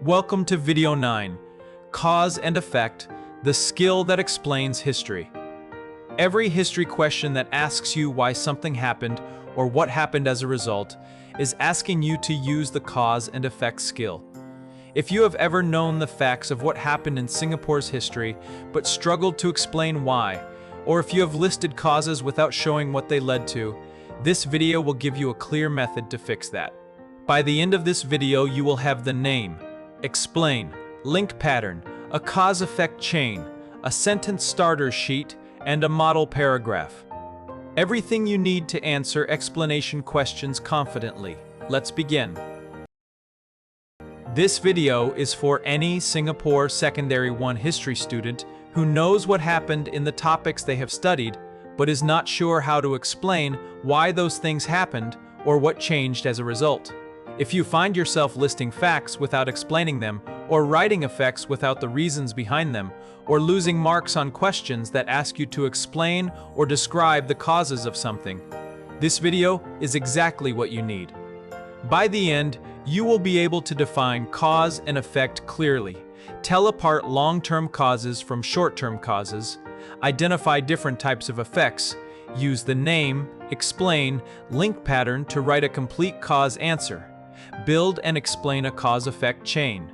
Welcome to Video 9, Cause and Effect, the skill that explains history. Every history question that asks you why something happened or what happened as a result is asking you to use the cause and effect skill. If you have ever known the facts of what happened in Singapore's history but struggled to explain why, or if you have listed causes without showing what they led to, this video will give you a clear method to fix that. By the end of this video, you will have the name, explain, link pattern, a cause-effect chain, a sentence starter sheet, and a model paragraph. Everything you need to answer explanation questions confidently. Let's begin. This video is for any Singapore Secondary 1 history student who knows what happened in the topics they have studied, but is not sure how to explain why those things happened or what changed as a result. If you find yourself listing facts without explaining them, or writing effects without the reasons behind them, or losing marks on questions that ask you to explain or describe the causes of something, this video is exactly what you need. By the end, you will be able to define cause and effect clearly, tell apart long-term causes from short-term causes, identify different types of effects, use the name, explain, link pattern to write a complete cause answer, build and explain a cause-effect chain,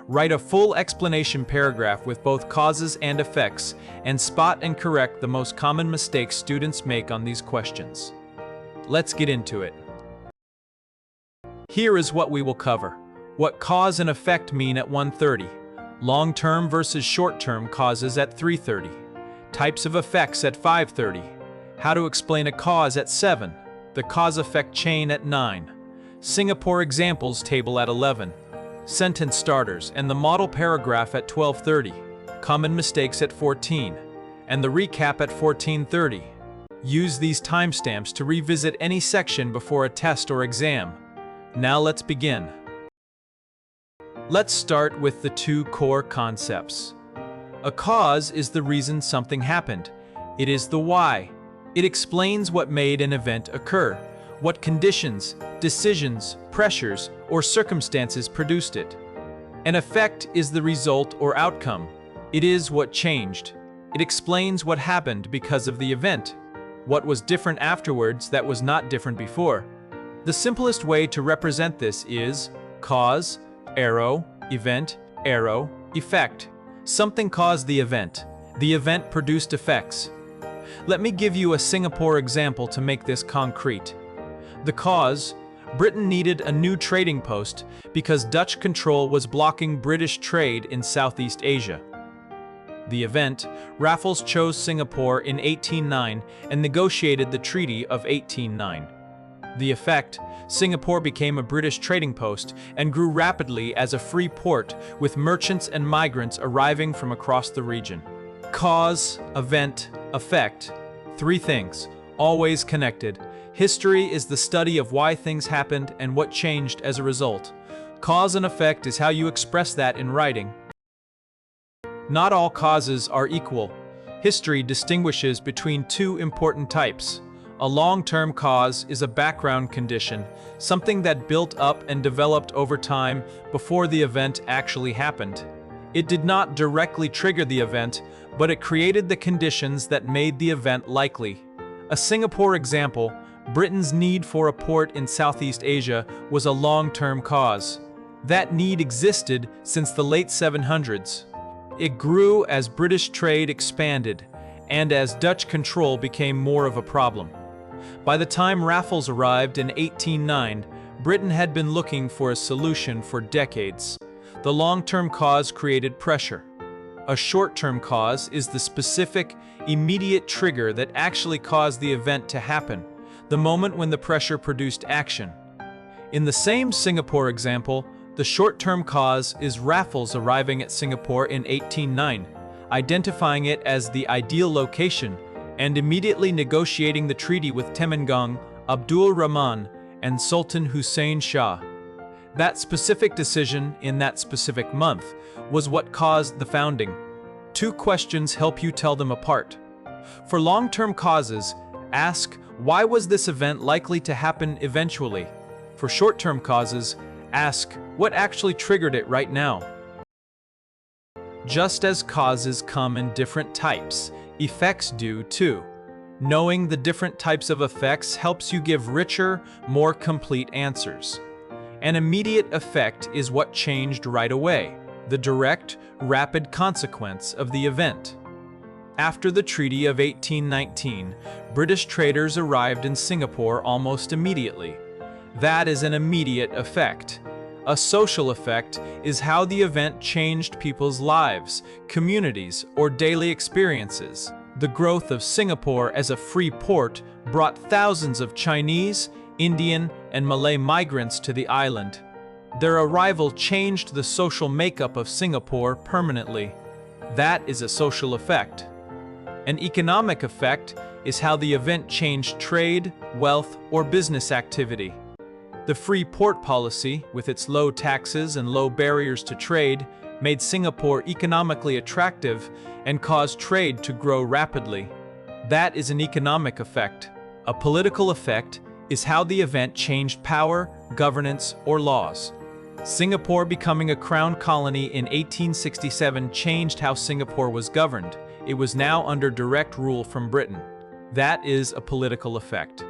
write a full explanation paragraph with both causes and effects, and spot and correct the most common mistakes students make on these questions. Let's get into it. Here is what we will cover. What cause and effect mean at 1:30, long-term versus short-term causes at 3:30, types of effects at 5:30, how to explain a cause at 7, the cause-effect chain at 9, Singapore examples table at 11, sentence starters and the model paragraph at 12:30, common mistakes at 14, and the recap at 14:30. Use these timestamps to revisit any section before a test or exam. Now let's begin. Let's start with the two core concepts. A cause is the reason something happened. It is the why. It explains what made an event occur, what conditions, decisions, pressures, or circumstances produced it. An effect is the result or outcome. It is what changed. It explains what happened because of the event, what was different afterwards that was not different before. The simplest way to represent this is cause, arrow, event, arrow, effect. Something caused the event. The event produced effects. Let me give you a Singapore example to make this concrete. The cause: Britain needed a new trading post because Dutch control was blocking British trade in Southeast Asia. The event: Raffles chose Singapore in 1809 and negotiated the Treaty of 1809. The effect: Singapore became a British trading post and grew rapidly as a free port with merchants and migrants arriving from across the region. Cause, event, effect. Three things, always connected. History is the study of why things happened and what changed as a result. Cause and effect is how you express that in writing. Not all causes are equal. History distinguishes between two important types. A long-term cause is a background condition, something that built up and developed over time before the event actually happened. It did not directly trigger the event, but it created the conditions that made the event likely. A Singapore example: Britain's need for a port in Southeast Asia was a long-term cause. That need existed since the late 700s. It grew as British trade expanded and as Dutch control became more of a problem. By the time Raffles arrived in 1809, Britain had been looking for a solution for decades. The long-term cause created pressure. A short-term cause is the specific, immediate trigger that actually caused the event to happen, the moment when the pressure produced action. In the same Singapore example, the short-term cause is Raffles arriving at Singapore in 1809, identifying it as the ideal location, and immediately negotiating the treaty with Temenggung, Abdul Rahman, and Sultan Hussein Shah. That specific decision in that specific month was what caused the founding. Two questions help you tell them apart. For long-term causes, ask, why was this event likely to happen eventually? For short-term causes, Ask, what actually triggered it right now? Just as causes come in different types, effects do too. Knowing the different types of effects helps you give richer, more complete answers. An immediate effect is what changed right away, the direct, rapid consequence of the event. After the Treaty of 1819, British traders arrived in Singapore almost immediately. That is an immediate effect. A social effect is how the event changed people's lives, communities, or daily experiences. The growth of Singapore as a free port brought thousands of Chinese, Indian, and Malay migrants to the island. Their arrival changed the social makeup of Singapore permanently. That is a social effect. An economic effect is how the event changed trade, wealth, or business activity. The free port policy, with its low taxes and low barriers to trade, made Singapore economically attractive and caused trade to grow rapidly. That is an economic effect. A political effect is how the event changed power, governance, or laws. Singapore becoming a crown colony in 1867 changed how Singapore was governed. It was now under direct rule from Britain. That is a political effect.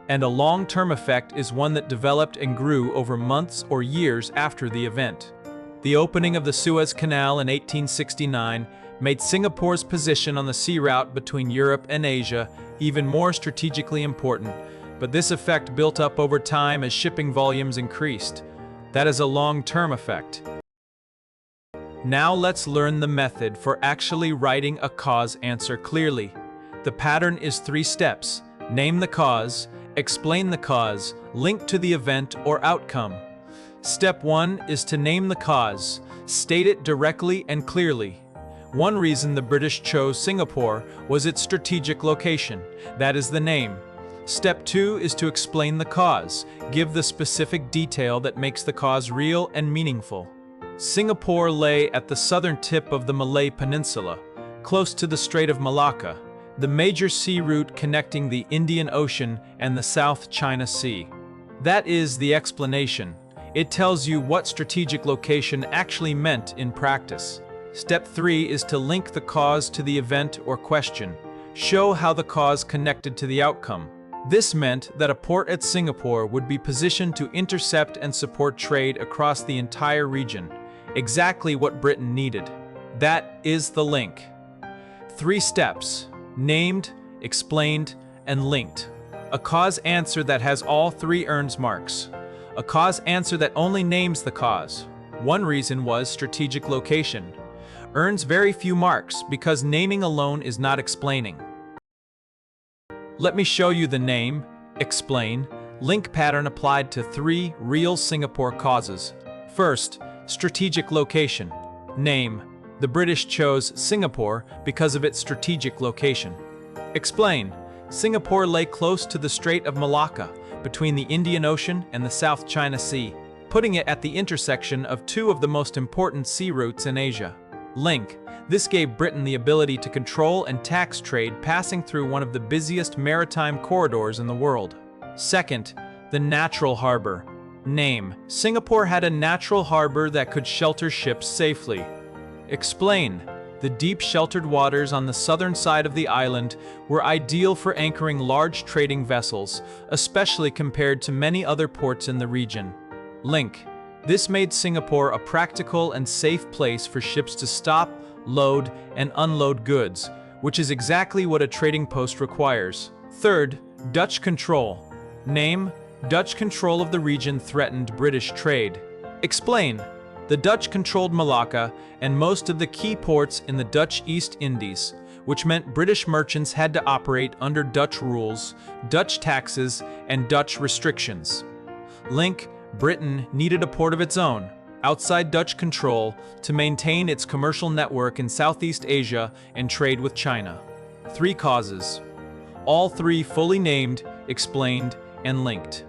And a long-term effect is one that developed and grew over months or years after the event. The opening of the Suez Canal in 1869 made Singapore's position on the sea route between Europe and Asia even more strategically important, but this effect built up over time as shipping volumes increased. That is a long-term effect. Now let's learn the method for actually writing a cause answer clearly. The pattern is 3 steps. Name the cause, explain the cause, link to the event or outcome. Step 1 is to name the cause. State it directly and clearly. One reason the British chose Singapore was its strategic location. That is the name. Step 2 is to explain the cause. Give the specific detail that makes the cause real and meaningful. Singapore lay at the southern tip of the Malay Peninsula, close to the Strait of Malacca, the major sea route connecting the Indian Ocean and the South China Sea. That is the explanation. It tells you what strategic location actually meant in practice. Step 3 is to link the cause to the event or question. Show how the cause connected to the outcome. This meant that a port at Singapore would be positioned to intercept and support trade across the entire region, exactly what Britain needed. That is the link. 3 steps: named, explained, and linked. A cause answer that has all 3 earns marks. A cause answer that only names the cause. One reason was strategic location. Earns very few marks because naming alone is not explaining. Let me show you the name, explain, link pattern applied to 3 real Singapore causes. First, strategic location. Name. The British chose Singapore because of its strategic location. Explain. Singapore lay close to the Strait of Malacca, between the Indian Ocean and the South China Sea, putting it at the intersection of 2 of the most important sea routes in Asia. Link. This gave Britain the ability to control and tax trade passing through one of the busiest maritime corridors in the world. Second, the natural harbor. Name. Singapore had a natural harbor that could shelter ships safely. Explain. The deep sheltered waters on the southern side of the island were ideal for anchoring large trading vessels, especially compared to many other ports in the region. Link. This made Singapore a practical and safe place for ships to stop, load, and unload goods, which is exactly what a trading post requires. Third, Dutch control. Name. Dutch control of the region threatened British trade. Explain. The Dutch controlled Malacca and most of the key ports in the Dutch East Indies, which meant British merchants had to operate under Dutch rules, Dutch taxes, and Dutch restrictions. Link. Britain needed a port of its own, outside Dutch control, to maintain its commercial network in Southeast Asia and trade with China. 3 causes. All 3 fully named, explained, and linked.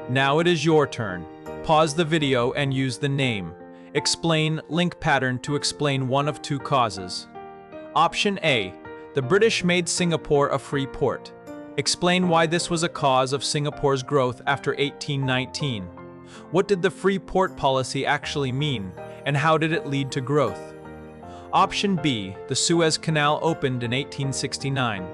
Now it is your turn. Pause the video and use the name, explain, link pattern to explain one of 2 causes. Option A. The British made Singapore a free port. Explain why this was a cause of Singapore's growth after 1819. What did the free port policy actually mean, and how did it lead to growth? Option B, the Suez Canal opened in 1869.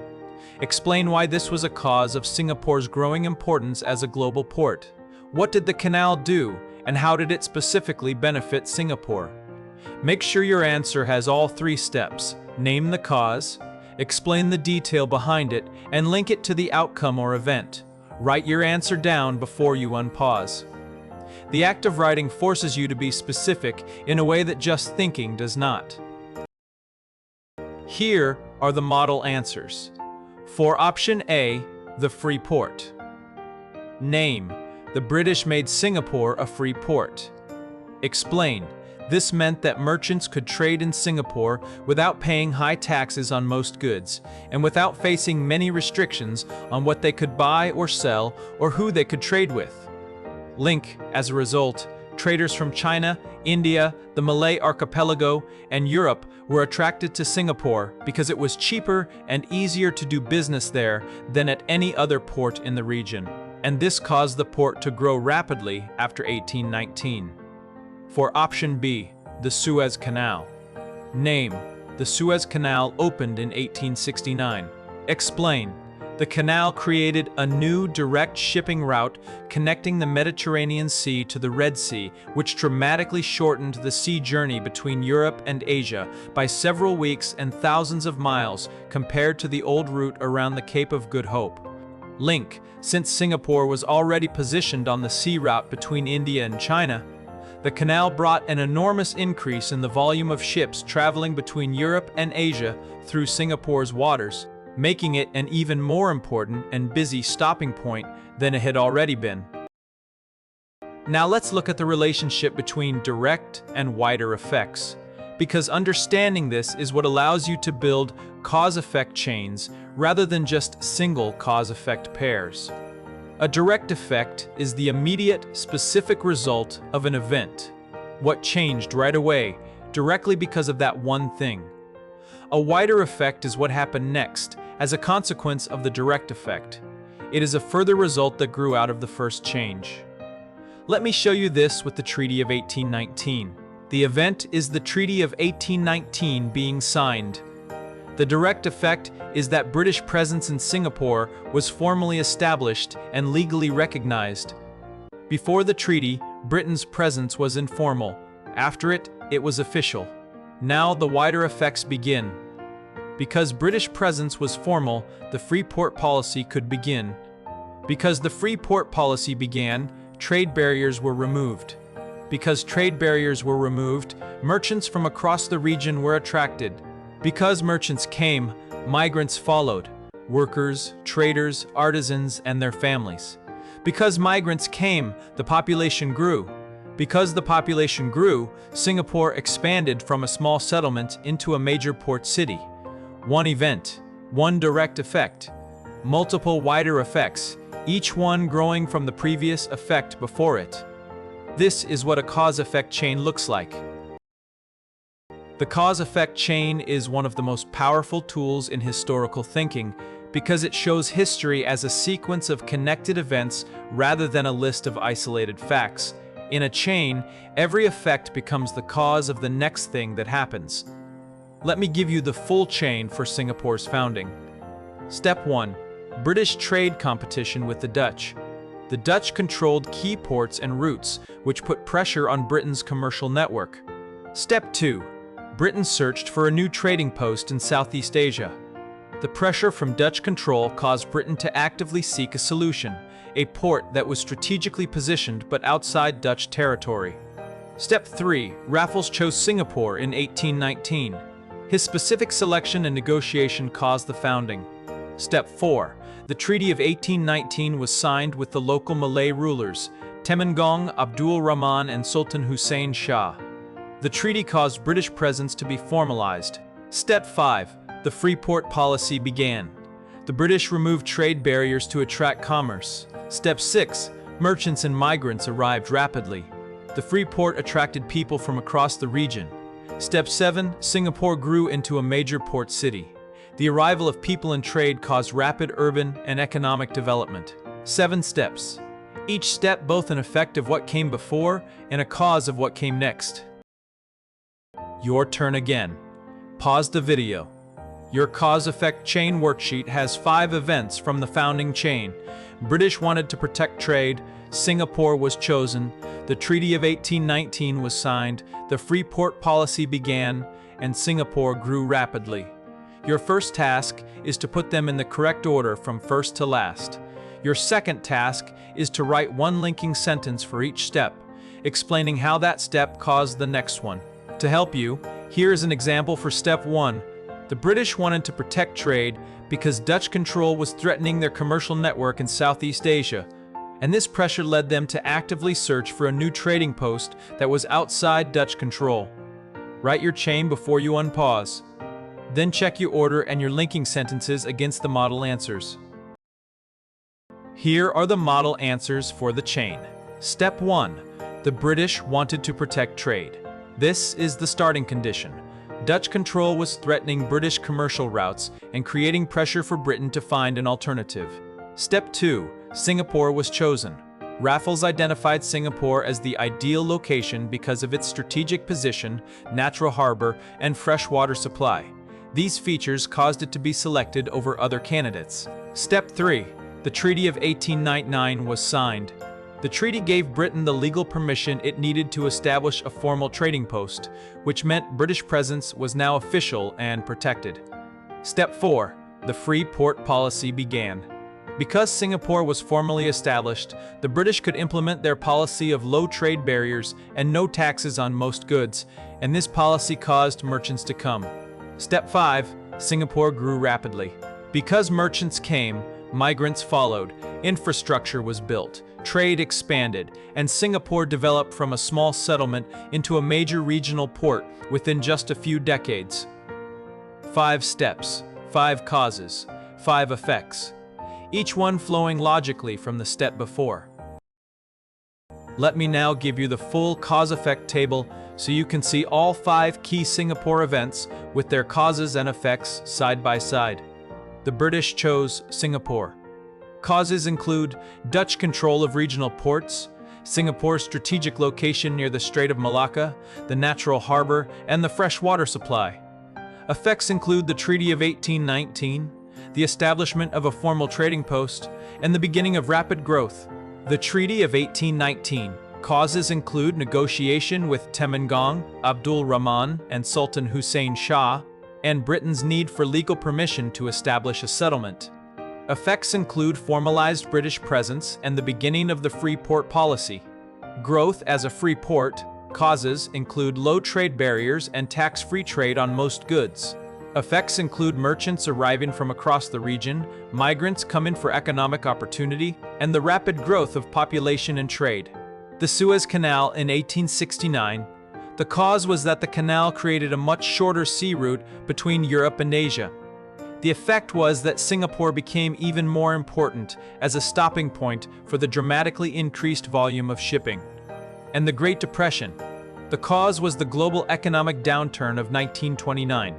Explain why this was a cause of Singapore's growing importance as a global port. What did the canal do, and how did it specifically benefit Singapore? Make sure your answer has all three steps. Name the cause, explain the detail behind it, and link it to the outcome or event. Write your answer down before you unpause. The act of writing forces you to be specific in a way that just thinking does not. Here are the model answers. For option A, the free port. Name: the British made Singapore a free port. Explain: this meant that merchants could trade in Singapore without paying high taxes on most goods, and without facing many restrictions on what they could buy or sell or who they could trade with. Link: as a result, traders from China, India, the Malay Archipelago, and Europe were attracted to Singapore because it was cheaper and easier to do business there than at any other port in the region. And this caused the port to grow rapidly after 1819. For option B, the Suez Canal. Name: the Suez Canal opened in 1869. Explain: the canal created a new direct shipping route connecting the Mediterranean Sea to the Red Sea, which dramatically shortened the sea journey between Europe and Asia by several weeks and thousands of miles compared to the old route around the Cape of Good Hope. Link: since Singapore was already positioned on the sea route between India and China, the canal brought an enormous increase in the volume of ships traveling between Europe and Asia through Singapore's waters, making it an even more important and busy stopping point than it had already been. Now let's look at the relationship between direct and wider effects, because understanding this is what allows you to build cause-effect chains rather than just single cause-effect pairs. A direct effect is the immediate, specific result of an event. What changed right away, directly because of that one thing. A wider effect is what happened next, as a consequence of the direct effect. It is a further result that grew out of the first change. Let me show you this with the Treaty of 1819. The event is the Treaty of 1819 being signed. The direct effect is that British presence in Singapore was formally established and legally recognized. Before the treaty, Britain's presence was informal. After it, it was official. Now the wider effects begin. Because British presence was formal, the free port policy could begin. Because the free port policy began, trade barriers were removed. Because trade barriers were removed, merchants from across the region were attracted. Because merchants came, migrants followed: workers, traders, artisans, and their families. Because migrants came, the population grew. Because the population grew, Singapore expanded from a small settlement into a major port city. One event, one direct effect, multiple wider effects, each one growing from the previous effect before it. This is what a cause-effect chain looks like. The cause-effect chain is one of the most powerful tools in historical thinking because it shows history as a sequence of connected events rather than a list of isolated facts. In a chain, every effect becomes the cause of the next thing that happens. Let me give you the full chain for Singapore's founding. Step 1. British trade competition with the Dutch. The Dutch controlled key ports and routes, which put pressure on Britain's commercial network. Step 2. Britain searched for a new trading post in Southeast Asia. The pressure from Dutch control caused Britain to actively seek a solution, a port that was strategically positioned but outside Dutch territory. Step 3. Raffles chose Singapore in 1819. His specific selection and negotiation caused the founding. Step 4. The Treaty of 1819 was signed with the local Malay rulers, Temenggung, Abdul Rahman, and Sultan Hussein Shah. The treaty caused British presence to be formalized. Step 5. The free port policy began. The British removed trade barriers to attract commerce. Step 6. Merchants and migrants arrived rapidly. The free port attracted people from across the region. Step 7. Singapore grew into a major port city. The arrival of people and trade caused rapid urban and economic development. 7 steps. Each step both an effect of what came before and a cause of what came next. Your turn again. Pause the video. Your cause-effect chain worksheet has 5 events from the founding chain. British wanted to protect trade, Singapore was chosen, the Treaty of 1819 was signed, the free port policy began, and Singapore grew rapidly. Your first task is to put them in the correct order from first to last. Your second task is to write one linking sentence for each step, explaining how that step caused the next one. To help you, here is an example for step 1. The British wanted to protect trade because Dutch control was threatening their commercial network in Southeast Asia, and this pressure led them to actively search for a new trading post that was outside Dutch control. Write your chain before you unpause. Then check your order and your linking sentences against the model answers. Here are the model answers for the chain. Step 1. The British wanted to protect trade. This is the starting condition. Dutch control was threatening British commercial routes and creating pressure for Britain to find an alternative. Step 2. Singapore was chosen. Raffles identified Singapore as the ideal location because of its strategic position, natural harbor, and freshwater supply. These features caused it to be selected over other candidates. Step 3. The Treaty of 1899 was signed. The treaty gave Britain the legal permission it needed to establish a formal trading post, which meant British presence was now official and protected. Step 4. The free port policy began. Because Singapore was formally established, the British could implement their policy of low trade barriers and no taxes on most goods, and this policy caused merchants to come. Step 5. Singapore grew rapidly. Because merchants came, migrants followed, infrastructure was built, trade expanded, and Singapore developed from a small settlement into a major regional port within just a few decades. 5 steps, 5 causes, 5 effects, each one flowing logically from the step before. Let me now give you the full cause-effect table so you can see all 5 key Singapore events with their causes and effects side by side. The British chose Singapore. Causes include Dutch control of regional ports, Singapore's strategic location near the Strait of Malacca, the natural harbor, and the fresh water supply. Effects include the Treaty of 1819, the establishment of a formal trading post, and the beginning of rapid growth. The Treaty of 1819. Causes include negotiation with Temenggung, Abdul Rahman, and Sultan Hussein Shah, and Britain's need for legal permission to establish a settlement. Effects include formalized British presence and the beginning of the free port policy. Growth as a free port. Causes include low trade barriers and tax-free trade on most goods. Effects include merchants arriving from across the region, migrants coming for economic opportunity, and the rapid growth of population and trade. The Suez Canal in 1869. The cause was that the canal created a much shorter sea route between Europe and Asia. The effect was that Singapore became even more important as a stopping point for the dramatically increased volume of shipping. And the Great Depression. The cause was the global economic downturn of 1929.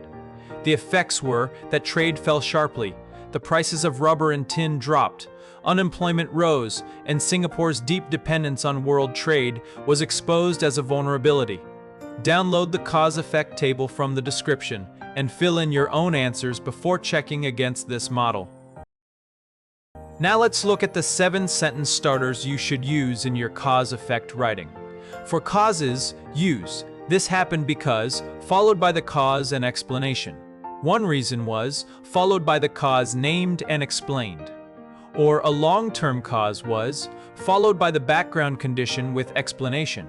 The effects were that trade fell sharply, the prices of rubber and tin dropped, unemployment rose, and Singapore's deep dependence on world trade was exposed as a vulnerability. Download the cause-effect table from the description and fill in your own answers before checking against this model. Now let's look at the 7 sentence starters you should use in your cause-effect writing. For causes, use "this happened because," followed by the cause and explanation. One reason was, followed by the cause named and explained. Or a long-term cause was, followed by the background condition with explanation.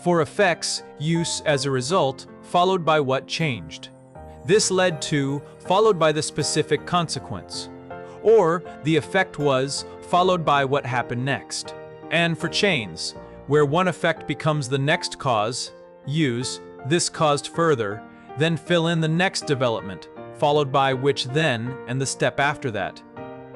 For effects, use as a result, followed by what changed. This led to, followed by the specific consequence. Or the effect was, followed by what happened next. And for chains, where one effect becomes the next cause, use "this caused further," then fill in the next development, followed by which then and the step after that.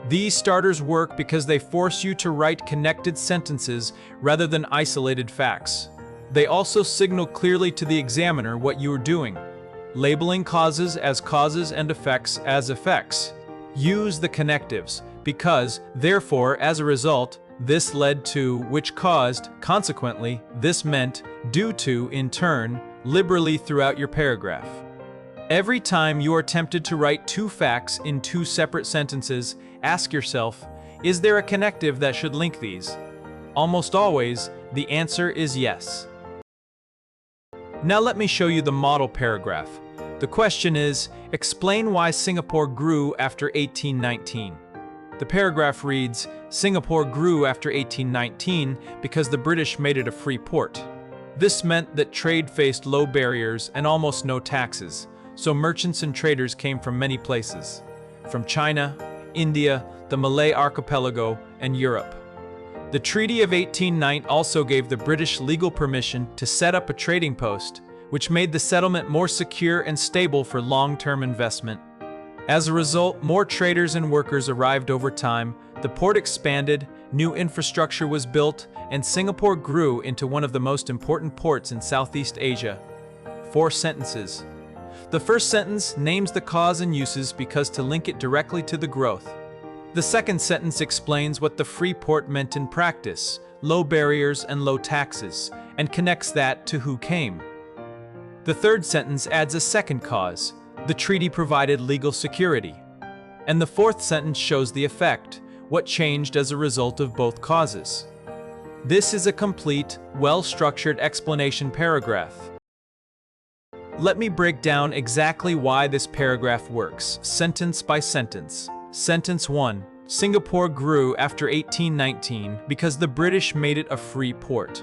These starters work because they force you to write connected sentences rather than isolated facts. They also signal clearly to the examiner what you are doing, labeling causes as causes and effects as effects. Use the connectives, because, therefore, as a result, this led to, which caused, consequently, this meant, due to, in turn, liberally throughout your paragraph. Every time you are tempted to write two facts in two separate sentences, ask yourself, is there a connective that should link these? Almost always, the answer is yes. Now let me show you the model paragraph. The question is, explain why Singapore grew after 1819. The paragraph reads, Singapore grew after 1819 because the British made it a free port. This meant that trade faced low barriers and almost no taxes, so merchants and traders came from many places, from China, India, the Malay archipelago, and Europe. The Treaty of 1809 also gave the British legal permission to set up a trading post, which made the settlement more secure and stable for long-term investment. As a result, more traders and workers arrived over time, the port expanded, new infrastructure was built, and Singapore grew into one of the most important ports in Southeast Asia. 4 sentences. The first sentence names the cause and uses because to link it directly to the growth. The second sentence explains what the free port meant in practice, low barriers and low taxes, and connects that to who came. The third sentence adds a second cause. The treaty provided legal security. And the fourth sentence shows the effect, what changed as a result of both causes. This is a complete, well-structured explanation paragraph. Let me break down exactly why this paragraph works, sentence by sentence. Sentence 1. Singapore grew after 1819 because the British made it a free port.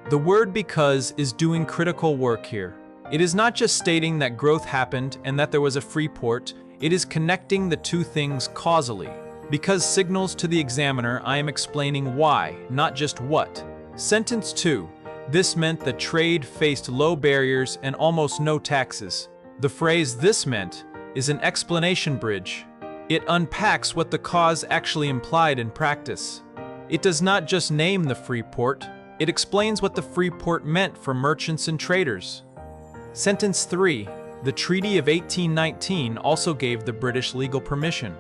The word because is doing critical work here. It is not just stating that growth happened and that there was a free port, it is connecting the two things causally. Because signals to the examiner I am explaining why, not just what. Sentence 2. This meant that trade faced low barriers and almost no taxes. The phrase "this meant" is an explanation bridge. It unpacks what the cause actually implied in practice. It does not just name the free port, it explains what the free port meant for merchants and traders. Sentence 3. The Treaty of 1819 also gave the British legal permission.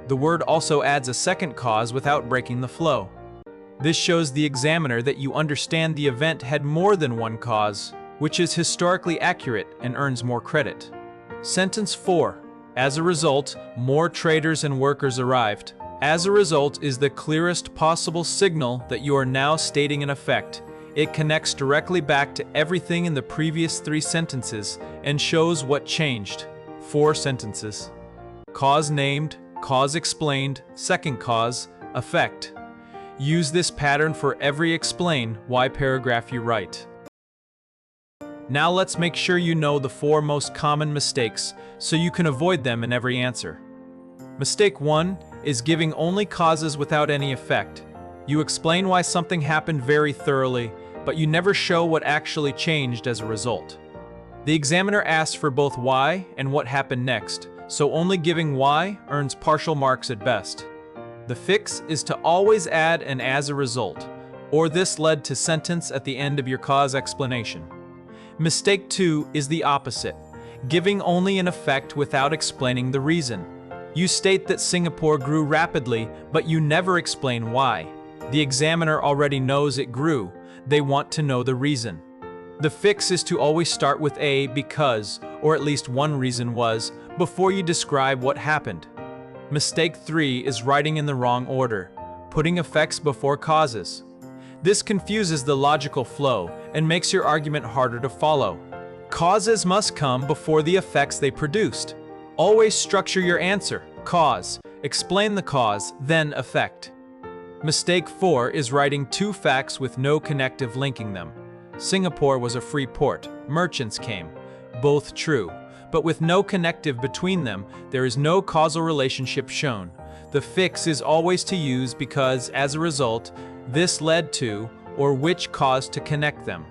The word also adds a second cause without breaking the flow. This shows the examiner that you understand the event had more than one cause, which is historically accurate and earns more credit. Sentence 4. As a result, more traders and workers arrived. As a result is the clearest possible signal that you are now stating in effect. It connects directly back to everything in the previous 3 sentences and shows what changed. 4 sentences. Cause named, cause explained, second cause, effect. Use this pattern for every explain why paragraph you write. Now let's make sure you know the 4 most common mistakes so you can avoid them in every answer. Mistake 1 is giving only causes without any effect. You explain why something happened very thoroughly, but you never show what actually changed as a result. The examiner asks for both why and what happened next, so only giving why earns partial marks at best. The fix is to always add an as a result, or this led to sentence at the end of your cause explanation. Mistake 2 is the opposite, giving only an effect without explaining the reason. You state that Singapore grew rapidly, but you never explain why. The examiner already knows it grew. They want to know the reason. The fix is to always start with a because, or at least one reason was, before you describe what happened. Mistake 3 is writing in the wrong order, putting effects before causes. This confuses the logical flow and makes your argument harder to follow. Causes must come before the effects they produced. Always structure your answer, cause, explain the cause, then effect. Mistake 4 is writing 2 facts with no connective linking them. Singapore was a free port, merchants came. Both true, but with no connective between them, there is no causal relationship shown. The fix is always to use because, as a result, this led to, or which caused to connect them.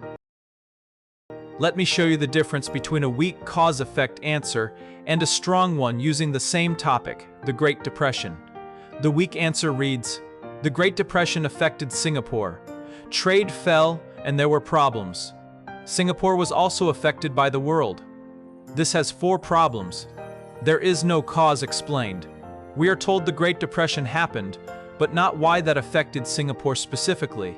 Let me show you the difference between a weak cause-effect answer and a strong one using the same topic, the Great Depression. The weak answer reads, "The Great Depression affected Singapore. Trade fell and there were problems. Singapore was also affected by the world." This has 4 problems. There is no cause explained. We are told the Great Depression happened, but not why that affected Singapore specifically.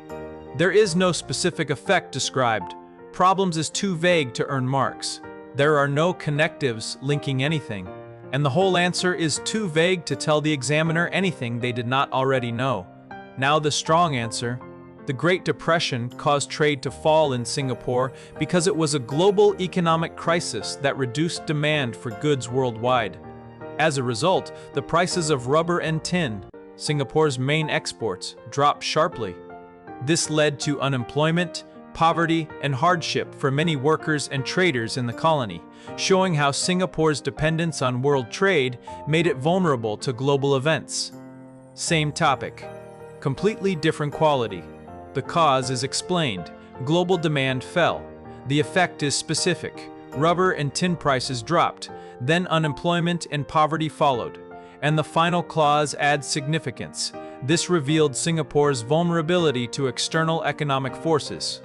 There is no specific effect described. Problems is too vague to earn marks. There are no connectives linking anything. And the whole answer is too vague to tell the examiner anything they did not already know. Now the strong answer. The Great Depression caused trade to fall in Singapore because it was a global economic crisis that reduced demand for goods worldwide. As a result, the prices of rubber and tin, Singapore's main exports, dropped sharply. This led to unemployment, poverty, and hardship for many workers and traders in the colony, showing how Singapore's dependence on world trade made it vulnerable to global events. Same topic, completely different quality. The cause is explained. Global demand fell. The effect is specific. Rubber and tin prices dropped. Then unemployment and poverty followed. And the final clause adds significance. This revealed Singapore's vulnerability to external economic forces.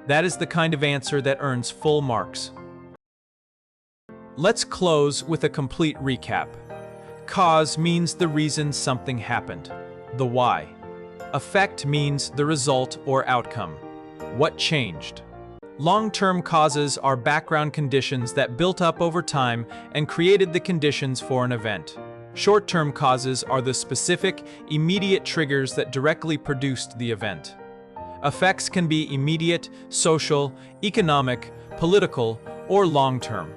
That is the kind of answer that earns full marks. Let's close with a complete recap. Cause means the reason something happened. The why. Effect means the result or outcome. What changed? Long-term causes are background conditions that built up over time and created the conditions for an event. Short-term causes are the specific, immediate triggers that directly produced the event. Effects can be immediate, social, economic, political, or long-term.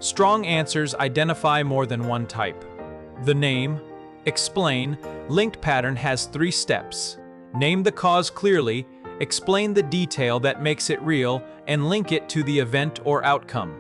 Strong answers identify more than one type. The name, explain, linked pattern has 3 steps. Name the cause clearly, explain the detail that makes it real, and link it to the event or outcome.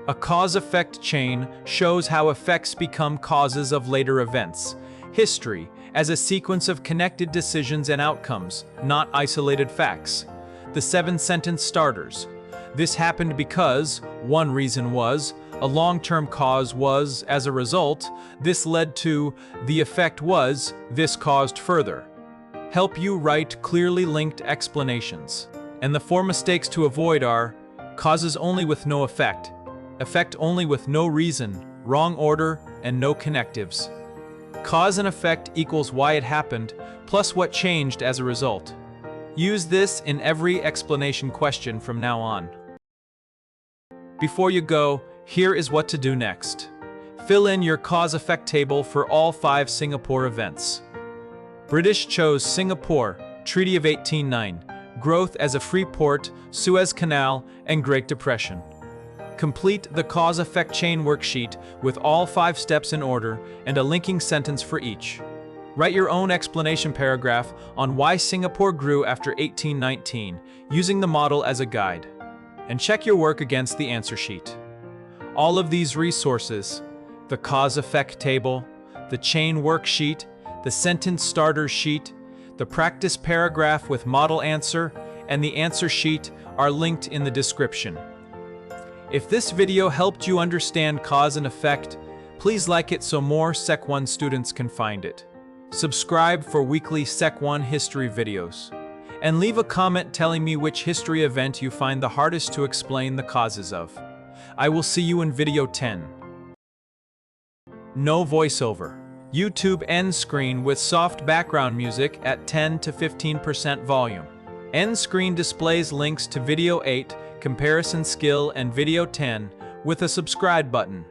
A cause-effect chain shows how effects become causes of later events. History, as a sequence of connected decisions and outcomes, not isolated facts. The 7-sentence starters. This happened because, one reason was, a long-term cause was, as a result, this led to, the effect was, this caused further. Help you write clearly linked explanations. And the 4 mistakes to avoid are, causes only with no effect, effect only with no reason, wrong order, and no connectives. Cause and effect equals why it happened, plus what changed as a result. Use this in every explanation question from now on. Before you go, here is what to do next. Fill in your cause-effect table for all 5 Singapore events. British chose Singapore, Treaty of 1809, growth as a free port, Suez Canal, and Great Depression. Complete the cause-effect chain worksheet with all 5 steps in order and a linking sentence for each. Write your own explanation paragraph on why Singapore grew after 1819, using the model as a guide. And check your work against the answer sheet. All of these resources, the cause-effect table, the chain worksheet, the sentence starter sheet, the practice paragraph with model answer, and the answer sheet are linked in the description. If this video helped you understand cause and effect, please like it so more Sec 1 students can find it. Subscribe for weekly Sec 1 history videos. And leave a comment telling me which history event you find the hardest to explain the causes of. I will see you in video 10. No voiceover. YouTube end screen with soft background music at 10 to 15% volume. End screen displays links to video 8, comparison skill, and video 10 with a subscribe button.